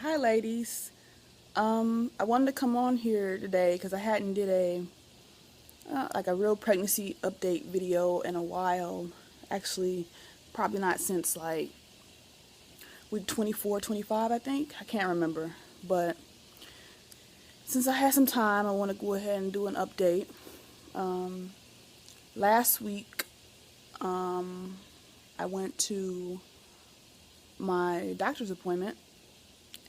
Hi, ladies. I wanted to come on here today because I hadn't did a real pregnancy update video in a while. Actually, probably not since like week 24, 25, I think. I can't remember. But since I had some time, I want to go ahead and do an update. Um, Last week, I went to my doctor's appointment,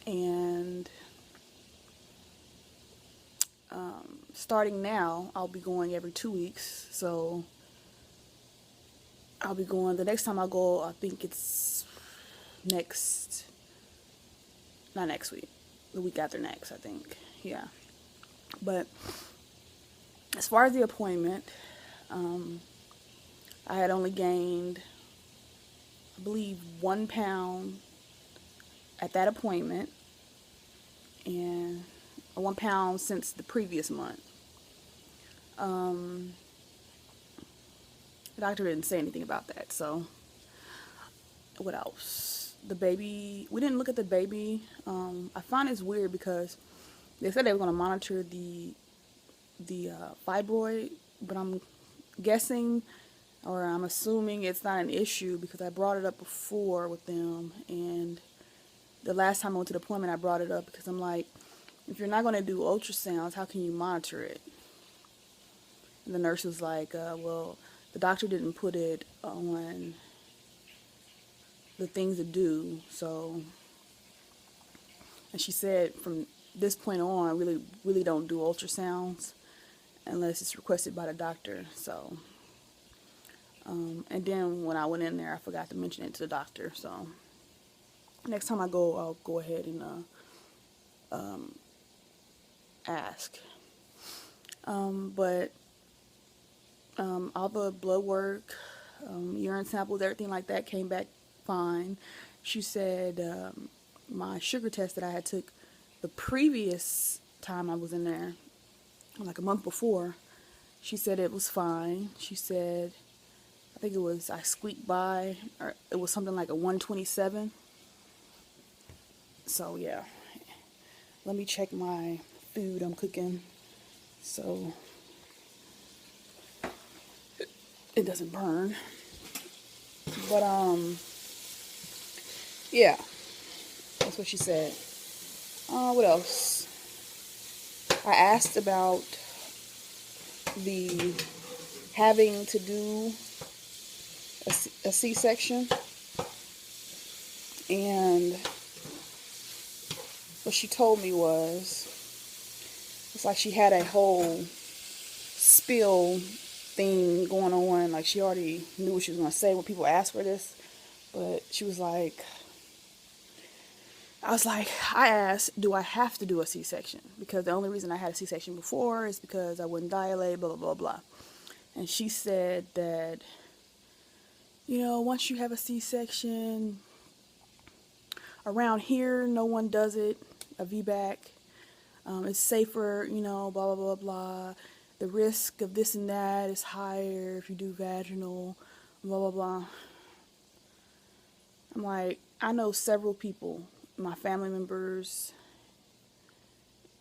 and starting now, I'll be going every 2 weeks. So I'll be going, the next time I go, I think it's next, not next week, the week after next, I think. Yeah. But as far as the appointment, um, I had only gained, I believe, 1 pound at that appointment, and 1 pound since the previous month. Um, the doctor didn't say anything about that. So, what else? The baby, we didn't look at the baby. I find it's weird because they said they were going to monitor the fibroid, but I'm guessing, or I'm assuming, it's not an issue because I brought it up before with them. And the last time I went to the appointment, I brought it up because I'm like, if you're not going to do ultrasounds, how can you monitor it? And the nurse was like, well, the doctor didn't put it on the things to do. So, and she said from this point on, really don't do ultrasounds unless it's requested by the doctor. So, and then when I went in there, I forgot to mention it to the doctor. So next time I go, I'll go ahead and ask. But all the blood work, urine samples, everything like that came back fine. She said my sugar test that I had took the previous time I was in there, like a month before, she said it was fine. She said, I think it was, I squeaked by, or it was something like a 127. So yeah, let me check my food I'm cooking so it doesn't burn. But yeah, that's what she said. What else? I asked about the having to do a C-section, and what she told me was, it's like she had a whole spill thing going on, like she already knew what she was going to say when people asked for this. But she was like, I was like, I asked, do I have to do a C-section? Because the only reason I had a C-section before is because I wouldn't dilate, blah, blah, blah, blah. And she said that, once you have a C-section, around here, no one does it, a VBAC. It's safer, blah, blah, blah, blah. The risk of this and that is higher if you do vaginal, blah, blah, blah. I'm like, I know several people, my family members,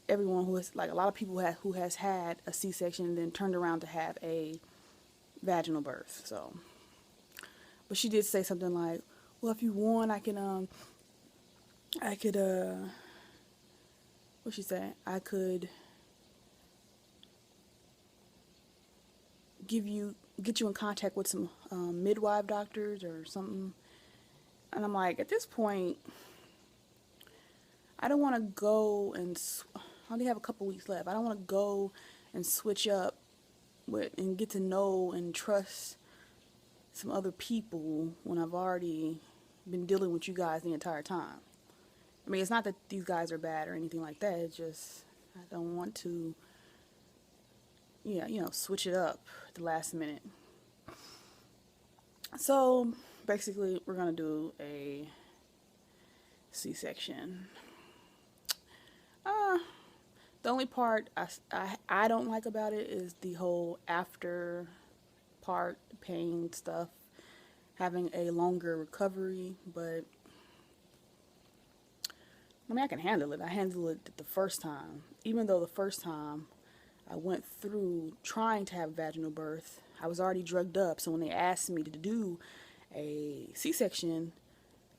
everyone who has, like a lot of people who has had a C-section and then turned around to have a vaginal birth. So, but she did say something like, well, if you want, I could, what she say? I could get you in contact with some midwife doctors or something. And I'm like, at this point, I don't want to go and I only have a couple weeks left. I don't want to go and switch up with and get to know and trust some other people when I've already been dealing with you guys the entire time. I mean, it's not that these guys are bad or anything like that. It's just I don't want to, switch it up at the last minute. So basically, we're gonna do a C-section. Uh, the only part I don't like about it is the whole after part, pain stuff, having a longer recovery. But I mean, I can handle it. I handled it the first time. Even though the first time I went through trying to have vaginal birth, I was already drugged up. So when they asked me to do a C-section,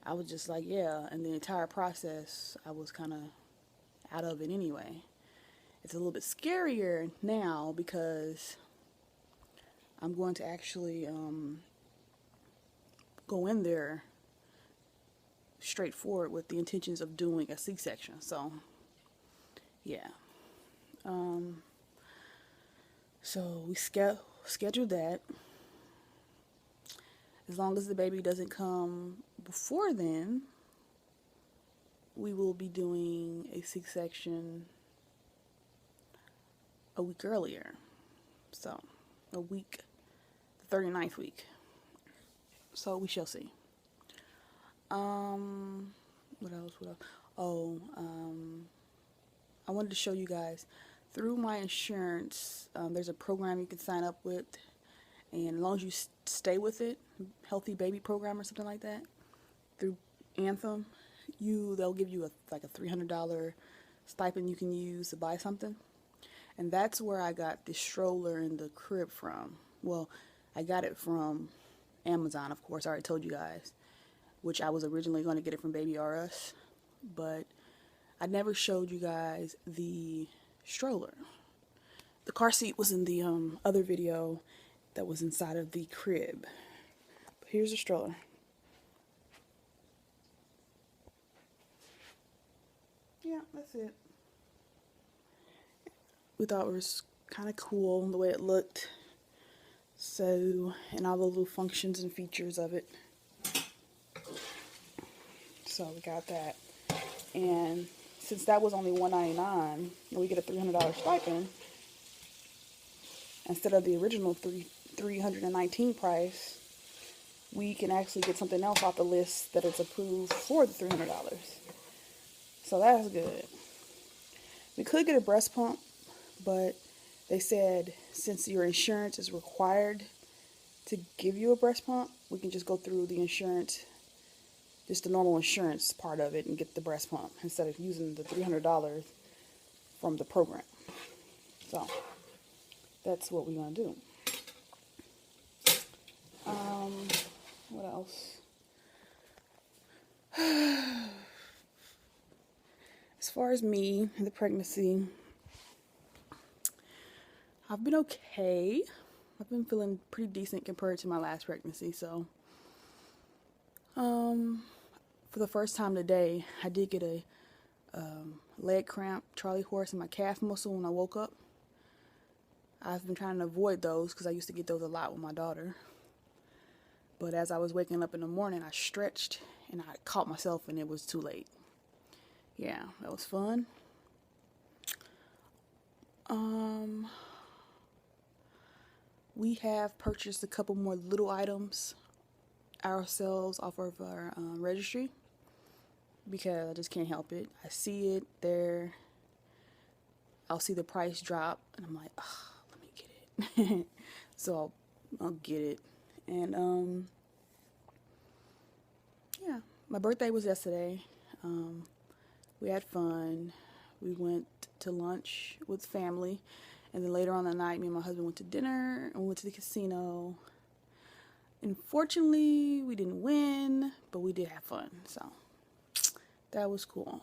I was just like, yeah. And the entire process, I was kind of out of it anyway. It's a little bit scarier now because I'm going to actually go in there straightforward with the intentions of doing a C-section. So, yeah. So we scheduled that. As long as the baby doesn't come before then, we will be doing a C-section a week earlier. So, a week, the 39th week. So we shall see. What else? Oh, I wanted to show you guys through my insurance. There's a program you can sign up with, and as long as you stay with it, Healthy Baby Program or something like that, through Anthem, they'll give you like a $300 stipend you can use to buy something. And that's where I got the stroller and the crib from. Well, I got it from Amazon, of course. I already told you guys, which I was originally going to get it from Baby R Us, but I never showed you guys the stroller. The car seat was in the other video that was inside of the crib. But here's the stroller. Yeah, that's it. We thought it was kind of cool the way it looked. So, and all the little functions and features of it. So we got that. And since that was only $199, and we get a $300 stipend, instead of the original $319 price, we can actually get something else off the list that is approved for the $300. So that's good. We could get a breast pump, but they said since your insurance is required to give you a breast pump, we can just go through the insurance, just the normal insurance part of it, and get the breast pump instead of using the $300 from the program. So that's what we're going to do. What else? As far as me and the pregnancy, I've been okay. I've been feeling pretty decent compared to my last pregnancy. So, for the first time today, I did get a leg cramp, Charlie horse, in my calf muscle when I woke up. I've been trying to avoid those because I used to get those a lot with my daughter. But as I was waking up in the morning, I stretched and I caught myself and it was too late. Yeah, that was fun. We have purchased a couple more little items ourselves off of our registry because I just can't help it. I see it there. I'll see the price drop and I'm like, oh, let me get it. So I'll get it. And yeah, my birthday was yesterday. We had fun. We went to lunch with family. And then later on that night, me and my husband went to dinner and we went to the casino. Unfortunately, we didn't win, but we did have fun. So that was cool.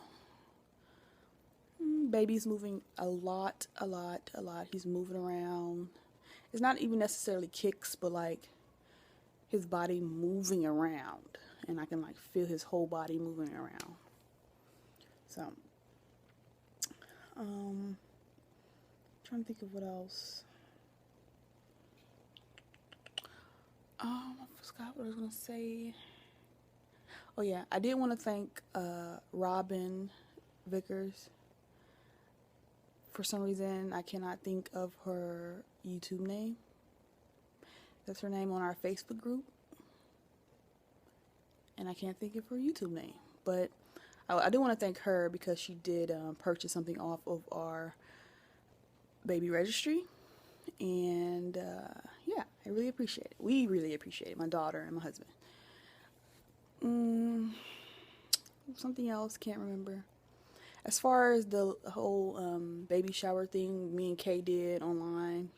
Baby's moving a lot. He's moving around. It's not even necessarily kicks, but like his body moving around. And I can like feel his whole body moving around. So, trying to think of what else. I forgot what I was going to say. Oh yeah, I did want to thank Robin Vickers. For some reason, I cannot think of her YouTube name. That's her name on our Facebook group. And I can't think of her YouTube name. But I do want to thank her because she did purchase something off of our baby registry. And yeah, I really appreciate it. We really appreciate it, my daughter and my husband. Something else, can't remember. As far as the whole baby shower thing me and Kay did online,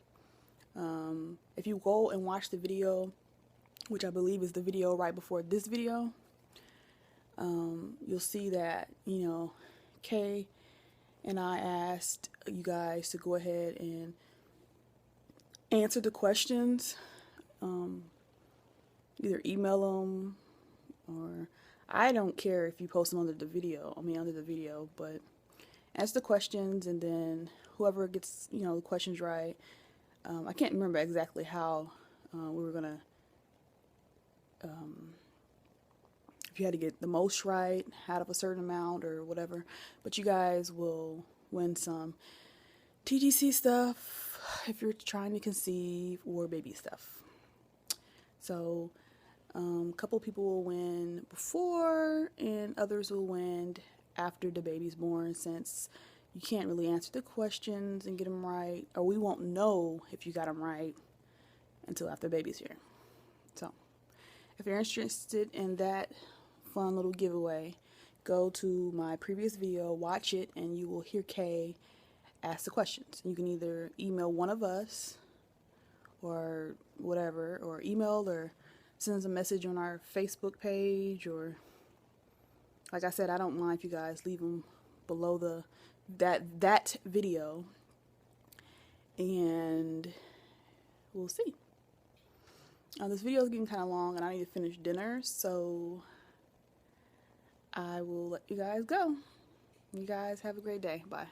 if you go and watch the video, which I believe is the video right before this video, you'll see that, you know, Kay and I asked you guys to go ahead and answer the questions, either email them, or I don't care if you post them under the video, but answer the questions, and then whoever gets, you know, the questions right, I can't remember exactly how we were gonna, if you had to get the most right out of a certain amount or whatever, but you guys will win some TTC stuff if you're trying to conceive, or baby stuff. So a couple people will win before and others will win after the baby's born, since you can't really answer the questions and get them right, or we won't know if you got them right until after the baby's here. So if you're interested in that fun little giveaway, go to my previous video, watch it, and you will hear Kay ask the questions. You can either email one of us or whatever, or email, or send us a message on our Facebook page, or like I said, I don't mind if you guys leave them below that video, and we'll see. This video is getting kind of long and I need to finish dinner, so I will let you guys go. You guys have a great day. Bye.